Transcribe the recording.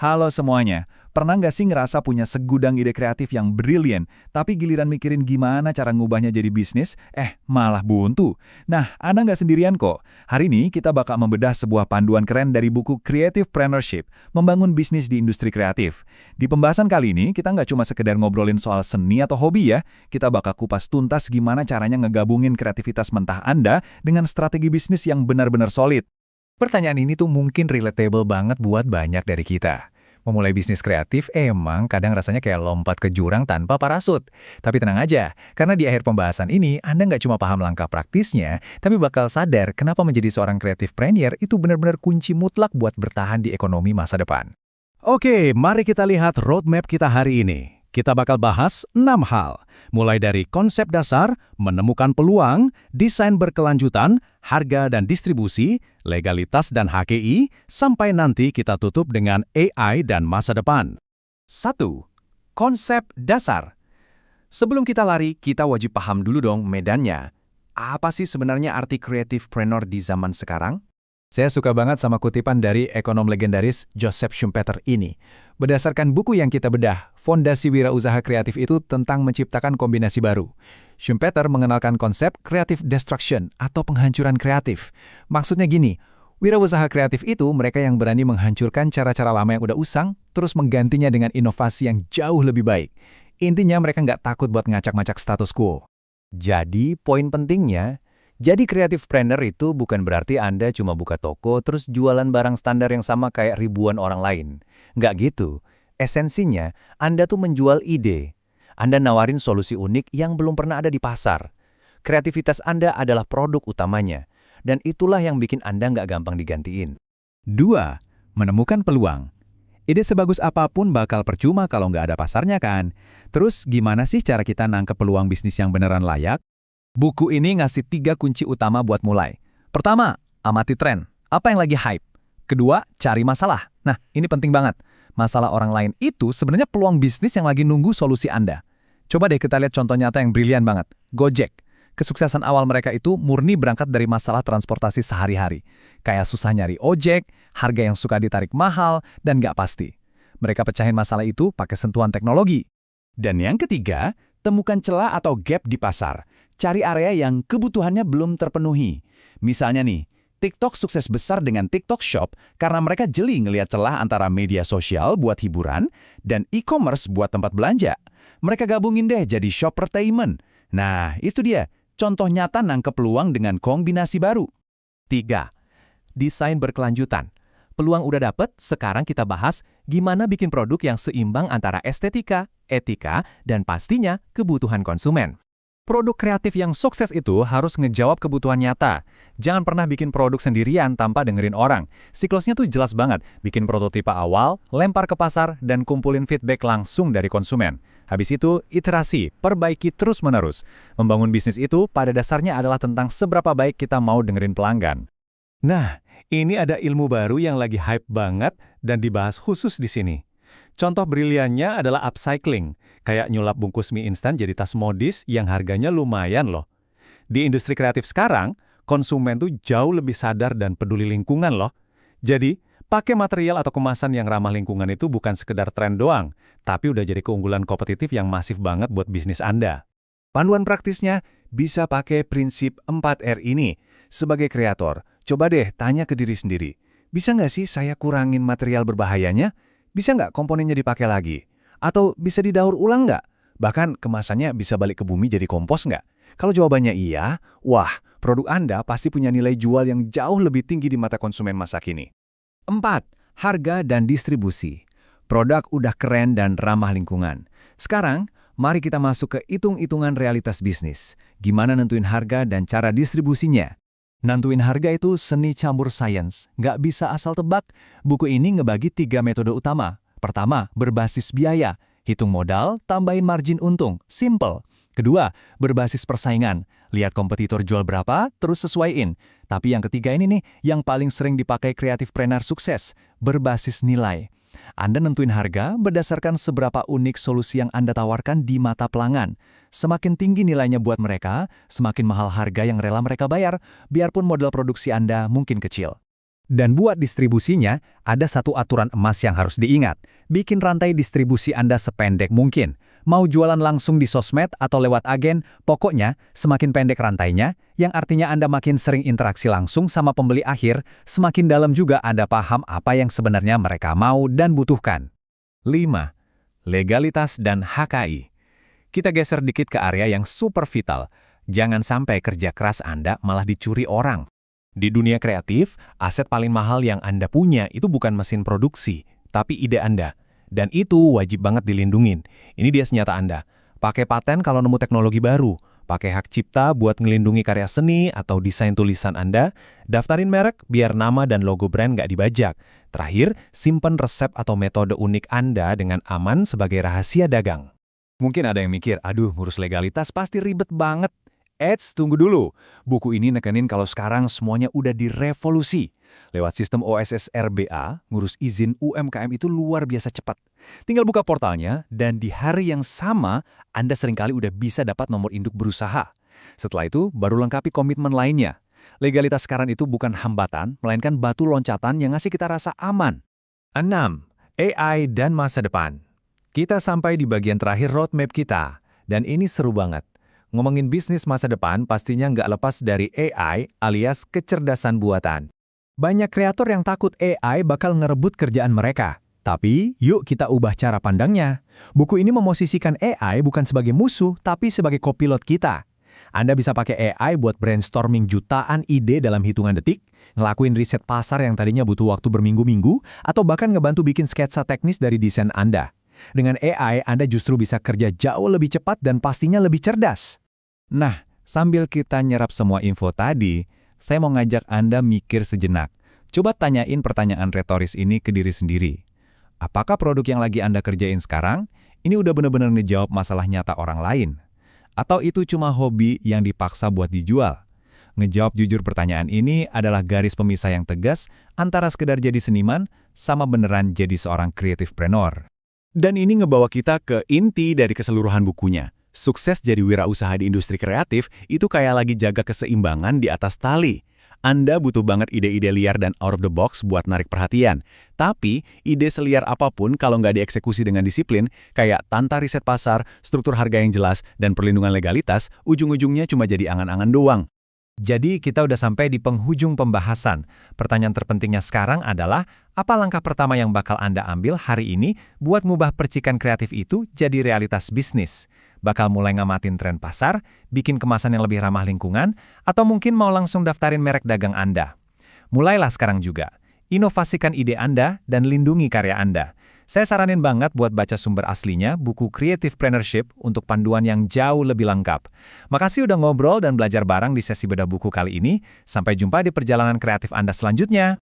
Halo semuanya, pernah nggak sih ngerasa punya segudang ide kreatif yang brilian, tapi giliran mikirin gimana cara ngubahnya jadi bisnis, malah buntu? Nah, Anda nggak sendirian kok. Hari ini kita bakal membedah sebuah panduan keren dari buku Creativepreneurship, Membangun Bisnis di Industri Kreatif. Di pembahasan kali ini, kita nggak cuma sekedar ngobrolin soal seni atau hobi ya, kita bakal kupas tuntas gimana caranya ngegabungin kreativitas mentah Anda dengan strategi bisnis yang benar-benar solid. Pertanyaan ini tuh mungkin relatable banget buat banyak dari kita. Memulai bisnis kreatif emang kadang rasanya kayak lompat ke jurang tanpa parasut. Tapi tenang aja, karena di akhir pembahasan ini Anda nggak cuma paham langkah praktisnya, tapi bakal sadar kenapa menjadi seorang kreativpreneur itu benar-benar kunci mutlak buat bertahan di ekonomi masa depan. Oke, mari kita lihat roadmap kita hari ini. Kita bakal bahas 6 hal, mulai dari konsep dasar, menemukan peluang, desain berkelanjutan, harga dan distribusi, legalitas dan HKI, sampai nanti kita tutup dengan AI dan masa depan. 1. Konsep dasar. Sebelum kita lari, kita wajib paham dulu dong medannya. Apa sih sebenarnya arti creativepreneur di zaman sekarang? Saya suka banget sama kutipan dari ekonom legendaris Joseph Schumpeter ini. Berdasarkan buku yang kita bedah, Fondasi Wirausaha Kreatif itu tentang menciptakan kombinasi baru. Schumpeter mengenalkan konsep creative destruction atau penghancuran kreatif. Maksudnya gini, wirausaha kreatif itu mereka yang berani menghancurkan cara-cara lama yang udah usang, terus menggantinya dengan inovasi yang jauh lebih baik. Intinya mereka nggak takut buat ngacak-ngacak status quo. Jadi, poin pentingnya, jadi kreativepreneur itu bukan berarti Anda cuma buka toko terus jualan barang standar yang sama kayak ribuan orang lain. Nggak gitu. Esensinya, Anda tuh menjual ide. Anda nawarin solusi unik yang belum pernah ada di pasar. Kreativitas Anda adalah produk utamanya. Dan itulah yang bikin Anda nggak gampang digantiin. 2. Menemukan peluang. Ide sebagus apapun bakal percuma kalau nggak ada pasarnya kan? Terus gimana sih cara kita nangkep peluang bisnis yang beneran layak? Buku ini ngasih 3 kunci utama buat mulai. Pertama, amati tren. Apa yang lagi hype? Kedua, cari masalah. Nah, ini penting banget. Masalah orang lain itu sebenarnya peluang bisnis yang lagi nunggu solusi Anda. Coba deh kita lihat contoh nyata yang brilian banget. Gojek. Kesuksesan awal mereka itu murni berangkat dari masalah transportasi sehari-hari. Kayak susah nyari ojek, harga yang suka ditarik mahal, dan nggak pasti. Mereka pecahin masalah itu pakai sentuhan teknologi. Dan yang ketiga, temukan celah atau gap di pasar. Cari area yang kebutuhannya belum terpenuhi. Misalnya nih, TikTok sukses besar dengan TikTok Shop karena mereka jeli ngelihat celah antara media sosial buat hiburan dan e-commerce buat tempat belanja. Mereka gabungin deh jadi shoppertainment. Nah, itu dia, contoh nyata nangkep peluang dengan kombinasi baru. 3. Desain berkelanjutan. Peluang udah dapet, sekarang kita bahas gimana bikin produk yang seimbang antara estetika, etika, dan pastinya kebutuhan konsumen. Produk kreatif yang sukses itu harus ngejawab kebutuhan nyata. Jangan pernah bikin produk sendirian tanpa dengerin orang. Siklusnya tuh jelas banget. Bikin prototipe awal, lempar ke pasar, dan kumpulin feedback langsung dari konsumen. Habis itu, iterasi, perbaiki terus-menerus. Membangun bisnis itu pada dasarnya adalah tentang seberapa baik kita mau dengerin pelanggan. Nah, ini ada ilmu baru yang lagi hype banget dan dibahas khusus di sini. Contoh briliannya adalah upcycling, kayak nyulap bungkus mie instan jadi tas modis yang harganya lumayan loh. Di industri kreatif sekarang, konsumen tuh jauh lebih sadar dan peduli lingkungan loh. Jadi, pakai material atau kemasan yang ramah lingkungan itu bukan sekedar tren doang, tapi udah jadi keunggulan kompetitif yang masif banget buat bisnis Anda. Panduan praktisnya bisa pakai prinsip 4R ini. Sebagai kreator, coba deh tanya ke diri sendiri, bisa nggak sih saya kurangin material berbahayanya? Bisa nggak komponennya dipakai lagi? Atau bisa didaur ulang nggak? Bahkan kemasannya bisa balik ke bumi jadi kompos nggak? Kalau jawabannya iya, wah, produk Anda pasti punya nilai jual yang jauh lebih tinggi di mata konsumen masa kini. 4. Harga dan distribusi. Produk udah keren dan ramah lingkungan. Sekarang, mari kita masuk ke hitung-hitungan realitas bisnis. Gimana nentuin harga dan cara distribusinya? Nentuin harga itu seni campur sains, nggak bisa asal tebak. Buku ini ngebagi 3 metode utama. Pertama, berbasis biaya. Hitung modal, tambahin margin untung. Simple. Kedua, berbasis persaingan. Lihat kompetitor jual berapa, terus sesuaiin. Tapi yang ketiga ini nih, yang paling sering dipakai kreativepreneur sukses. Berbasis nilai. Anda nentuin harga berdasarkan seberapa unik solusi yang Anda tawarkan di mata pelanggan. Semakin tinggi nilainya buat mereka, semakin mahal harga yang rela mereka bayar, biarpun model produksi Anda mungkin kecil. Dan buat distribusinya, ada satu aturan emas yang harus diingat. Bikin rantai distribusi Anda sependek mungkin. Mau jualan langsung di sosmed atau lewat agen, pokoknya semakin pendek rantainya, yang artinya Anda makin sering interaksi langsung sama pembeli akhir, semakin dalam juga Anda paham apa yang sebenarnya mereka mau dan butuhkan. 5. Legalitas dan HKI. Kita geser dikit ke area yang super vital. Jangan sampai kerja keras Anda malah dicuri orang. Di dunia kreatif, aset paling mahal yang Anda punya itu bukan mesin produksi, tapi ide Anda. Dan itu wajib banget dilindungin. Ini dia senjata Anda. Pakai paten kalau nemu teknologi baru. Pakai hak cipta buat ngelindungi karya seni atau desain tulisan Anda. Daftarin merek biar nama dan logo brand nggak dibajak. Terakhir, simpen resep atau metode unik Anda dengan aman sebagai rahasia dagang. Mungkin ada yang mikir, aduh ngurus legalitas pasti ribet banget. Eits, tunggu dulu. Buku ini nekenin kalau sekarang semuanya udah direvolusi. Lewat sistem OSS RBA, ngurus izin UMKM itu luar biasa cepat. Tinggal buka portalnya, dan di hari yang sama, Anda seringkali udah bisa dapat nomor induk berusaha. Setelah itu, baru lengkapi komitmen lainnya. Legalitas sekarang itu bukan hambatan, melainkan batu loncatan yang ngasih kita rasa aman. 6. AI dan masa depan. Kita sampai di bagian terakhir roadmap kita, dan ini seru banget. Ngomongin bisnis masa depan pastinya nggak lepas dari AI alias kecerdasan buatan. Banyak kreator yang takut AI bakal ngerebut kerjaan mereka. Tapi, yuk kita ubah cara pandangnya. Buku ini memosisikan AI bukan sebagai musuh, tapi sebagai kopilot kita. Anda bisa pakai AI buat brainstorming jutaan ide dalam hitungan detik, ngelakuin riset pasar yang tadinya butuh waktu berminggu-minggu, atau bahkan ngebantu bikin sketsa teknis dari desain Anda. Dengan AI, Anda justru bisa kerja jauh lebih cepat dan pastinya lebih cerdas. Nah, sambil kita nyerap semua info tadi, saya mau ngajak Anda mikir sejenak. Coba tanyain pertanyaan retoris ini ke diri sendiri. Apakah produk yang lagi Anda kerjain sekarang, ini udah benar-benar ngejawab masalah nyata orang lain? Atau itu cuma hobi yang dipaksa buat dijual? Ngejawab jujur pertanyaan ini adalah garis pemisah yang tegas antara sekedar jadi seniman sama beneran jadi seorang creativepreneur. Dan ini ngebawa kita ke inti dari keseluruhan bukunya. Sukses jadi wirausaha di industri kreatif itu kayak lagi jaga keseimbangan di atas tali. Anda butuh banget ide-ide liar dan out of the box buat narik perhatian. Tapi, ide seliar apapun kalau nggak dieksekusi dengan disiplin, kayak tanpa riset pasar, struktur harga yang jelas, dan perlindungan legalitas, ujung-ujungnya cuma jadi angan-angan doang. Jadi kita udah sampai di penghujung pembahasan. Pertanyaan terpentingnya sekarang adalah, apa langkah pertama yang bakal Anda ambil hari ini buat ngubah percikan kreatif itu jadi realitas bisnis? Bakal mulai ngamatin tren pasar, bikin kemasan yang lebih ramah lingkungan, atau mungkin mau langsung daftarin merek dagang Anda? Mulailah sekarang juga. Inovasikan ide Anda dan lindungi karya Anda. Saya saranin banget buat baca sumber aslinya, buku Creativepreneurship untuk panduan yang jauh lebih lengkap. Makasih udah ngobrol dan belajar bareng di sesi bedah buku kali ini. Sampai jumpa di perjalanan kreatif Anda selanjutnya.